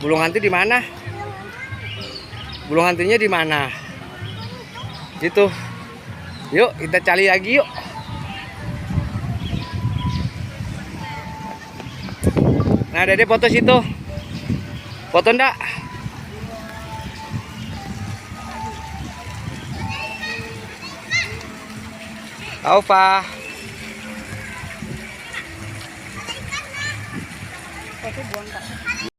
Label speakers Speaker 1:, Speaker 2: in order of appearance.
Speaker 1: Burung hantu di mana? Burung hantunya di mana? Gitu. Yuk, kita cari lagi yuk. Nah, Dede foto situ. Foto ndak? Aufa.
Speaker 2: Foto buang, Kak.